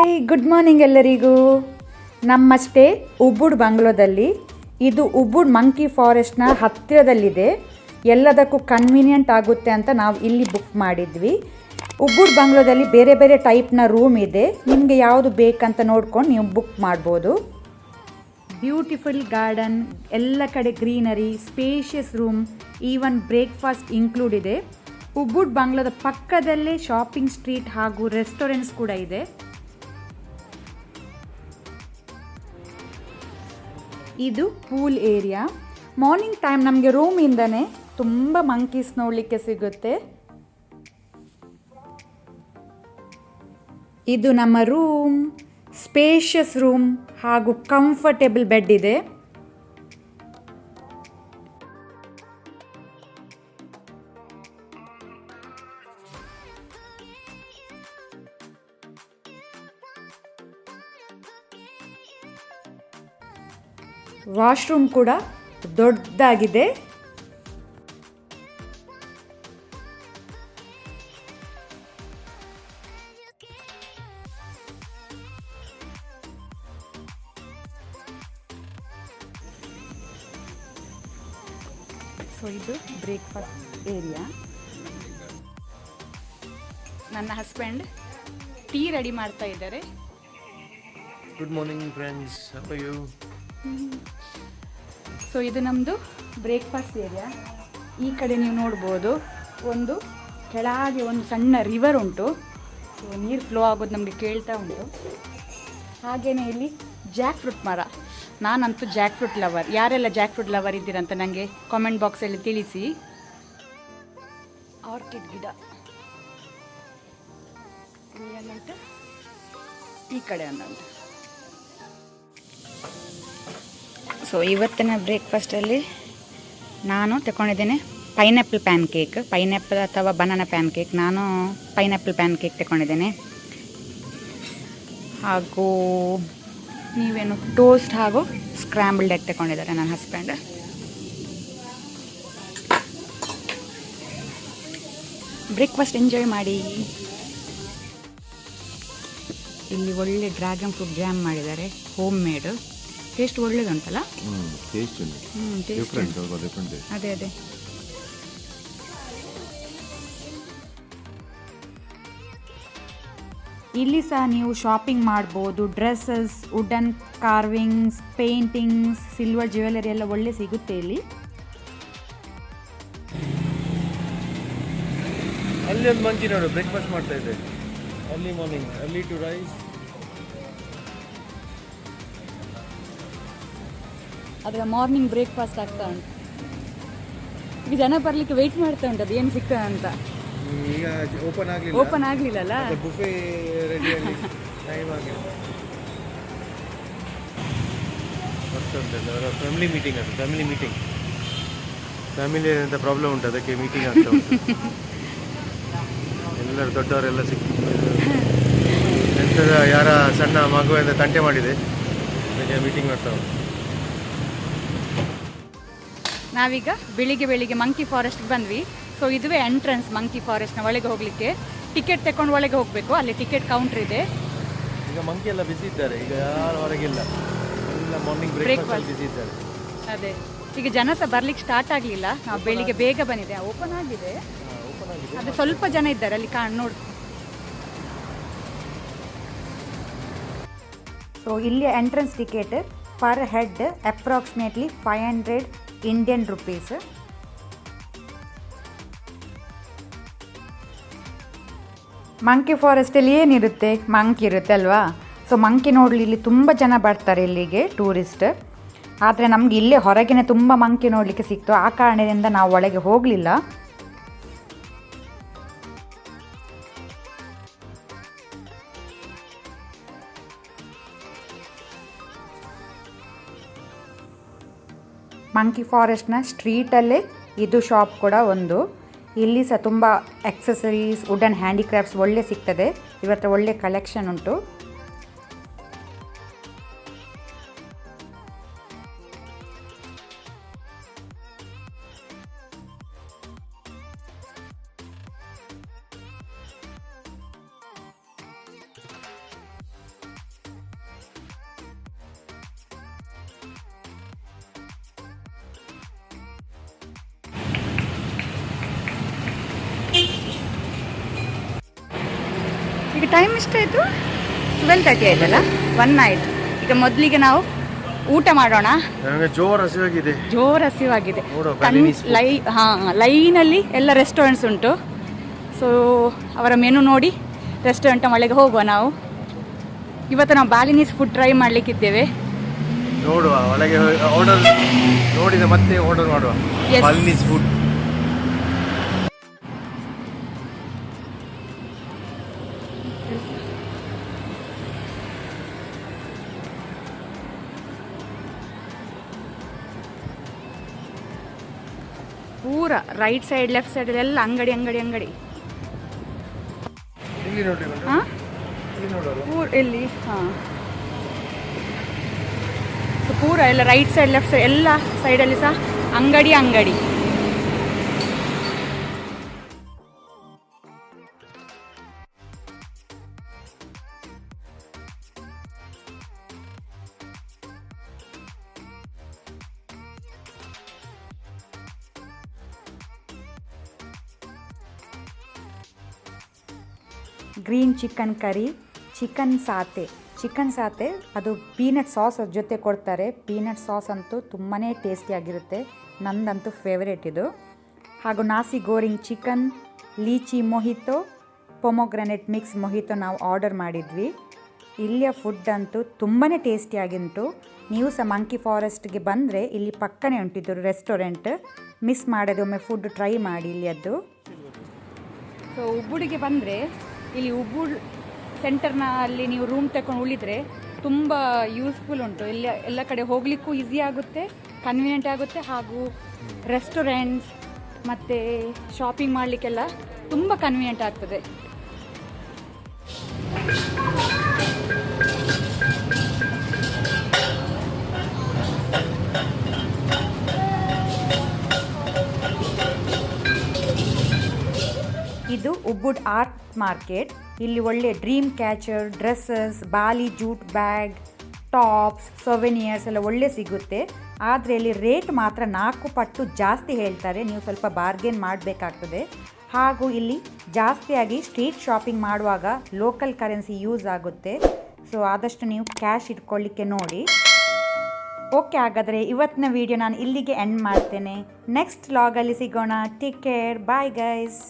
Hi, good morning ಎಲ್ಲರಿಗೂ. ನಮ್ಮ stay ಉಬ್ಬುಡ್ ಬಂಗ್ಲೋದಲ್ಲಿ. ಇದು ಉಬ್ಬುಡ್ ಮಂಕಿ ಫಾರೆಸ್ಟ್ನ ಹತ್ತಿರದಲ್ಲಿದೆ. ಎಲ್ಲದಕ್ಕೂ ಕನ್ವೀನಿಯೆಂಟ್ ಆಗುತ್ತೆ ಅಂತ ನಾವು ಇಲ್ಲಿ ಬುಕ್ ಮಾಡಿದ್ವಿ. ಉಬ್ಬುಡ್ ಬಂಗ್ಲೋದಲ್ಲಿ ಬೇರೆ ಬೇರೆ ಟೈಪ್ನ ರೂಮ್ ಇದೆ. ನಿಮಗೆ ಯಾವುದು ಬೇಕಂತ ನೋಡ್ಕೊಂಡು ನೀವು ಬುಕ್ ಮಾಡ್ಬೋದು. ಬ್ಯೂಟಿಫುಲ್ ಗಾರ್ಡನ್, ಎಲ್ಲ ಕಡೆ greenery, spacious room, even breakfast include ಇದೆ. ಉಬ್ಬುಡ್ ಬಂಗ್ಲೋದ ಪಕ್ಕದಲ್ಲೇ ಶಾಪಿಂಗ್ ಸ್ಟ್ರೀಟ್ ಹಾಗೂ ರೆಸ್ಟೋರೆಂಟ್ಸ್ ಕೂಡ ಇದೆ. ಇದು ಪೂಲ್ ಏರಿಯಾ. ಮಾರ್ನಿಂಗ್ ಟೈಮ್ ನಮಗೆ ರೂಮಿಂದನೇ ತುಂಬ ಮಂಕೀಸ್ ನೋಡಲಿಕ್ಕೆ ಸಿಗುತ್ತೆ. ಇದು ನಮ್ಮ ರೂಮ್. ಸ್ಪೇಷಿಯಸ್ ರೂಮ್ ಹಾಗೂ ಕಂಫರ್ಟೇಬಲ್ ಬೆಡ್ ಇದೆ. ವಾಶ್ರೂಮ್ ಕೂಡ ದೊಡ್ಡದಾಗಿದೆ. ಸೊ ಇದು ಬ್ರೇಕ್ಫಾಸ್ಟ್ ಏರಿಯಾ. ನನ್ನ ಹಸ್ಬೆಂಡ್ ಟೀ ರೆಡಿ ಮಾಡ್ತಾ ಇದ್ದಾರೆ. Good morning friends, how are you? So ಇದು ನಮ್ಮದು ಬ್ರೇಕ್ಫಾಸ್ಟ್ ಏರಿಯಾ. ಈ ಕಡೆ ನೀವು ನೋಡ್ಬೋದು, ಒಂದು ಕೆಳಗೆ ಒಂದು ಸಣ್ಣ ರಿವರ್ ಉಂಟು. ಸೊ ನೀರು ಫ್ಲೋ ಆಗೋದು ನಮಗೆ ಕೇಳ್ತಾ ಉಂಟು. ಹಾಗೆಯೇ ಇಲ್ಲಿ ಜಾಕ್ ಫ್ರೂಟ್ ಮರ. ನಾನಂತೂ ಜಾಕ್ ಫ್ರೂಟ್ ಲವರ್. ಯಾರೆಲ್ಲ ಜಾಕ್ ಫ್ರೂಟ್ ಲವರ್ ಇದ್ದೀರಂತ ನನಗೆ ಕಾಮೆಂಟ್ ಬಾಕ್ಸಲ್ಲಿ ತಿಳಿಸಿ. ಆರ್ಕಿಡ್ ಗಿಡ ಇಲ್ಲೊಂದುಂಟು, ಈ ಕಡೆ ಒಂದುಂಟು. ಸೊ ಇವತ್ತಿನ ಬ್ರೇಕ್ಫಾಸ್ಟಲ್ಲಿ ನಾನು ತಗೊಂಡಿದ್ದೇನೆ ಪೈನಾಪಲ್ ಪ್ಯಾನ್ ಕೇಕ್. ಪೈನಾಪಲ್ ಅಥವಾ ಬನಾನಾ ಪ್ಯಾನ್ ಕೇಕ್. ನಾನು ಪೈನಾಪಲ್ ಪ್ಯಾನ್ ಕೇಕ್ ತಗೊಂಡಿದ್ದೇನೆ. ಹಾಗೂ ನೀವೇನು ಟೋಸ್ಟ್ ಹಾಗೂ ಸ್ಕ್ರ್ಯಾಂಬಲ್ಡ್ ಎಗ್ ತಗೊಂಡಿದ್ದಾರೆ ನನ್ನ ಹಸ್ಬೆಂಡ್. ಬ್ರೇಕ್ಫಾಸ್ಟ್ ಎಂಜಾಯ್ ಮಾಡಿ. ಇಲ್ಲಿ ಒಳ್ಳೆ ಡ್ರ್ಯಾಗನ್ ಫ್ರೂಟ್ ಜಾಮ್ ಮಾಡಿದ್ದಾರೆ, ಹೋಮ್ ಮೇಡ್. ಟೇಸ್ಟ್ ಒಳ್ಳೇದುಂಟಲ್ಲ? ಅದೇ ಅದೇ. ಇಲ್ಲಿ ಸಹ ನೀವು ಶಾಪಿಂಗ್ ಮಾಡ್ಬೋದು. Dresses, wooden carvings, paintings, silver jewellery ಎಲ್ಲ ಒಳ್ಳೆ ಸಿಗುತ್ತೆ ಇಲ್ಲಿ. ಅಲ್ಲಿ ಒಂದು ಮಂಕಿ ನೋಡು, ಬ್ರೇಕ್ಫಾಸ್ಟ್ ಮಾಡ್ತಾ ಇದೆ. Early morning, early to rise. ಅದರ ಮಾರ್ನಿಂಗ್ ಬ್ರೇಕ್ಫಾಸ್ಟ್ ಆಗ್ತಾ ಉಂಟು. ಈಗ ಜನ ಬರಲಿಕ್ಕೆ ವೆಯ್ಟ್ ಮಾಡ್ತಾ ಉಂಟು, ಅದು ಏನು ಸಿಗ್ತದೆ ಅಂತ. ಈಗ ಓಪನ್ ಆಗಲಿಲ್ಲಲ್ಲ, ಬುಫೆ ರೆಡಿಯಾಗಿ ಟೈಮ್ ಆಗಿದೆ. ಅವರ ಫ್ಯಾಮಿಲಿ ಮೀಟಿಂಗ್, ಅದು ಫ್ಯಾಮಿಲಿ ಮೀಟಿಂಗ್. ಫ್ಯಾಮಿಲಿ ಅಂತ ಪ್ರಾಬ್ಲಮ್ ಉಂಟು, ಅದಕ್ಕೆ ಮೀಟಿಂಗ್ ಆಗ್ತಾ ಉಂಟು. ಎಲ್ಲರೂ ದೊಡ್ಡವರೆಲ್ಲ ಸಿಕ್ಕಿದ್ದಾರೆ. ಎಂಥದ ಯಾರ ಸಣ್ಣ ಮಗುವಿಂದ ತಂಟೆ ಮಾಡಿದೆ, ಅದಕ್ಕೆ ಮೀಟಿಂಗ್ ಮಾಡ್ತಾ ಉಂಟು. ನಾವೀಗ ಬೆಳಿಗ್ಗೆ ಮಂಕಿ ಫಾರೆಸ್ಟ್ಗೆ ಬಂದ್ವಿ. ಸೊ ಇದುವೇ ಎಂಟ್ರೆನ್ಸ್ ಮಂಕಿ ಫಾರೆಸ್ಟ್ನ ಒಳಗೆ ಹೋಗಲಿಕ್ಕೆ. ಟಿಕೆಟ್ ತಗೊಂಡು ಒಳಗೆ ಹೋಗಬೇಕು. ಅಲ್ಲಿ ಟಿಕೆಟ್ ಕೌಂಟರ್ ಇದೆ. ಈಗ ಮಂಕಿ ಎಲ್ಲ ಬಿಸಿ ಇದ್ದಾರೆ, ಈಗ ಯಾರು ಹೊರಗಿಲ್ಲ. ಎಲ್ಲ ಮಾರ್ನಿಂಗ್ ಬ್ರೇಕ್ಫಾಸ್ಟ್ ಬಿಸಿ ಇದ್ದಾರೆ. ಅದೇ, ಈಗ ಜನ ಸಹ ಬರ್ಲಿಕ್ಕೆ ಸ್ಟಾರ್ಟ್ ಆಗಲಿಲ್ಲ. ನಾವು ಬೆಳಿಗ್ಗೆ ಬೇಗ ಬಂದಿದೆ. ಓಪನ್ ಆಗಿದೆ, ಅದು ಸ್ವಲ್ಪ ಜನ ಇದ್ದಾರೆ ಅಲ್ಲಿ ನೋಡಿ. ಸೊ ಇಲ್ಲಿ entrance ticket per head approximately 500 Indian rupees. Monkey ಫಾರೆಸ್ಟಲ್ಲಿ ಏನಿರುತ್ತೆ, ಮಂಕಿ ಇರುತ್ತೆ ಅಲ್ವಾ. ಸೊ ಮಂಕಿ ನೋಡಲಿ ಇಲ್ಲಿ ತುಂಬ ಜನ ಬರ್ತಾರೆ ಇಲ್ಲಿಗೆ, ಟೂರಿಸ್ಟ್. ಆದರೆ ನಮಗೆ ಇಲ್ಲೇ ಹೊರಗಿನ ತುಂಬ ಮಂಕಿ ನೋಡಲಿಕ್ಕೆ ಸಿಕ್ತು. ಆ ಕಾರಣದಿಂದ ನಾವು ಒಳಗೆ ಹೋಗಲಿಲ್ಲ. ಮಂಕಿ ಫಾರೆಸ್ಟ್ನ ಸ್ಟ್ರೀಟಲ್ಲೇ ಇದು ಶಾಪ್ ಕೂಡ ಒಂದು. ಇಲ್ಲಿ ಸಹ ತುಂಬ ಆಕ್ಸೆಸರೀಸ್, ವುಡನ್ ಹ್ಯಾಂಡಿಕ್ರಾಫ್ಟ್ಸ್ ಒಳ್ಳೆ ಸಿಗ್ತದೆ. ಇವತ್ತು ಒಳ್ಳೆ ಕಲೆಕ್ಷನ್ ಉಂಟು. ಈಗ ಟೈಮ್ ಎಷ್ಟಾಯಿತು? 12:30 ಆಯ್ತಲ್ಲ, 1 ಆಯಿತು. ಈಗ ಮೊದಲಿಗೆ ನಾವು ಊಟ ಮಾಡೋಣ. ನನಗೆ ಜೋರು ಹಸಿವಾಗಿದೆ. Balinese ಲೈನಲ್ಲಿ ಎಲ್ಲ ರೆಸ್ಟೋರೆಂಟ್ಸ್ ಉಂಟು. ಸೊ ಅವರ ಮೆನು ನೋಡಿ ರೆಸ್ಟೋರೆಂಟ್ ಒಳಗೆ ಹೋಗುವ ನಾವು. ಇವತ್ತು ನಾವು ಬಾಲಿನೀಸ್ ಫುಡ್ ಟ್ರೈ ಮಾಡಲಿಕ್ಕಿದ್ದೇವೆ. ನೋಡುವ ಒಳಗೆ ಆರ್ಡರ್ ನೋಡಿದ ಮತ್ತೆ ಆರ್ಡರ್ ಮಾಡುವ. Yes. ಬಾಲಿನೀಸ್ ಫುಡ್. ಪೂರ ರೈಟ್ ಸೈಡ್ ಲೆಫ್ಟ್ ಸೈಡ್ ಎಲ್ಲ ಅಂಗಡಿ. ಇಲ್ಲಿ ನೋಡ್ರಿ ಹಾಂ ಇಲ್ಲಿ ನೋಡೋರು. ಇಲ್ಲಿ ಹಾಂ ಪೂರ ಎಲ್ಲ ರೈಟ್ ಸೈಡ್ ಲೆಫ್ಟ್ ಸೈಡ್ ಎಲ್ಲ ಸೈಡಲ್ಲಿ ಸಹ ಅಂಗಡಿ. ಗ್ರೀನ್ ಚಿಕನ್ ಕರಿ, ಚಿಕನ್ ಸಾತೆ ಅದು ಪೀನಟ್ ಸಾಸ್ ಜೊತೆ ಕೊಡ್ತಾರೆ. ಪೀನಟ್ ಸಾಸ್ ಅಂತೂ ತುಂಬಾ ಟೇಸ್ಟಿಯಾಗಿರುತ್ತೆ, ನಂದಂತೂ ಫೇವರೇಟ್ ಇದು. ಹಾಗೂ NASI Goering chicken, lychee ಮೊಹಿತೋ, ಪೊಮೊಗ್ರನೇಟ್ mix ಮೊಹಿತೋ ನಾವು ಆರ್ಡರ್ ಮಾಡಿದ್ವಿ. ಇಲ್ಲಿಯ ಫುಡ್ ಅಂತೂ ತುಂಬಾ ಟೇಸ್ಟಿಯಾಗಿಂಟು. ನೀವು ಸಹ ಮಂಕಿ ಫಾರೆಸ್ಟ್ಗೆ ಬಂದರೆ ಇಲ್ಲಿ ಪಕ್ಕನೇ ಉಂಟಿದ್ದು ರೆಸ್ಟೋರೆಂಟ್, ಮಿಸ್ ಮಾಡದೆ ಒಮ್ಮೆ ಫುಡ್ ಟ್ರೈ ಮಾಡಿ ಇಲ್ಲಿಯದ್ದು. ಸೊ ಉಬ್ಬುಡಿಗೆ ಬಂದರೆ ಇಲ್ಲಿ ಉಬ್ಬುಡ್ ಸೆಂಟರ್ನಲ್ಲಿ ನೀವು ರೂಮ್ ತಗೊಂಡು ಉಳಿದರೆ ತುಂಬ ಯೂಸ್ಫುಲ್ ಉಂಟು. ಎಲ್ಲ ಕಡೆ ಹೋಗಲಿಕ್ಕೂ ಈಸಿ ಆಗುತ್ತೆ, ಕನ್ವೀನಿಯೆಂಟ್ ಆಗುತ್ತೆ. ಹಾಗೂ ರೆಸ್ಟೋರೆಂಟ್ಸ್ ಮತ್ತು ಶಾಪಿಂಗ್ ಮಾಡಲಿಕ್ಕೆಲ್ಲ ತುಂಬ ಕನ್ವೀನಿಯೆಂಟ್ ಆಗ್ತದೆ. ಇದು ಉಬ್ಬುಡ್ ಆರ್ಟ್ ಮಾರ್ಕೆಟ್. ಇಲ್ಲಿ ಒಳ್ಳೆ ಡ್ರೀಮ್ ಕ್ಯಾಚರ್, ಡ್ರೆಸ್ಸಸ್, ಬಾಲಿ ಜೂಟ್ ಬ್ಯಾಗ್, ಟಾಪ್ಸ್, ಸೊವೆನಿಯರ್ಸ್ ಎಲ್ಲ ಒಳ್ಳೆ ಸಿಗುತ್ತೆ. ಆದರೆ ಇಲ್ಲಿ ರೇಟ್ ಮಾತ್ರ 4 ಪಟ್ಟು ಜಾಸ್ತಿ ಹೇಳ್ತಾರೆ. ನೀವು ಸ್ವಲ್ಪ ಬಾರ್ಗೇನ್ ಮಾಡಬೇಕಾಗ್ತದೆ. ಹಾಗೂ ಇಲ್ಲಿ ಜಾಸ್ತಿಯಾಗಿ ಸ್ಟ್ರೀಟ್ ಶಾಪಿಂಗ್ ಮಾಡುವಾಗ ಲೋಕಲ್ ಕರೆನ್ಸಿ ಯೂಸ್ ಆಗುತ್ತೆ. ಸೊ ಆದಷ್ಟು ನೀವು ಕ್ಯಾಶ್ ಇಟ್ಕೊಳ್ಳಿಕ್ಕೆ ನೋಡಿ. ಓಕೆ, ಹಾಗಾದರೆ ಇವತ್ತಿನ ವಿಡಿಯೋ ನಾನು ಇಲ್ಲಿಗೆ ಎಂಡ್ ಮಾಡ್ತೇನೆ. ನೆಕ್ಸ್ಟ್ ವ್ಲಾಗಲ್ಲಿ ಸಿಗೋಣ. Take care, bye guys.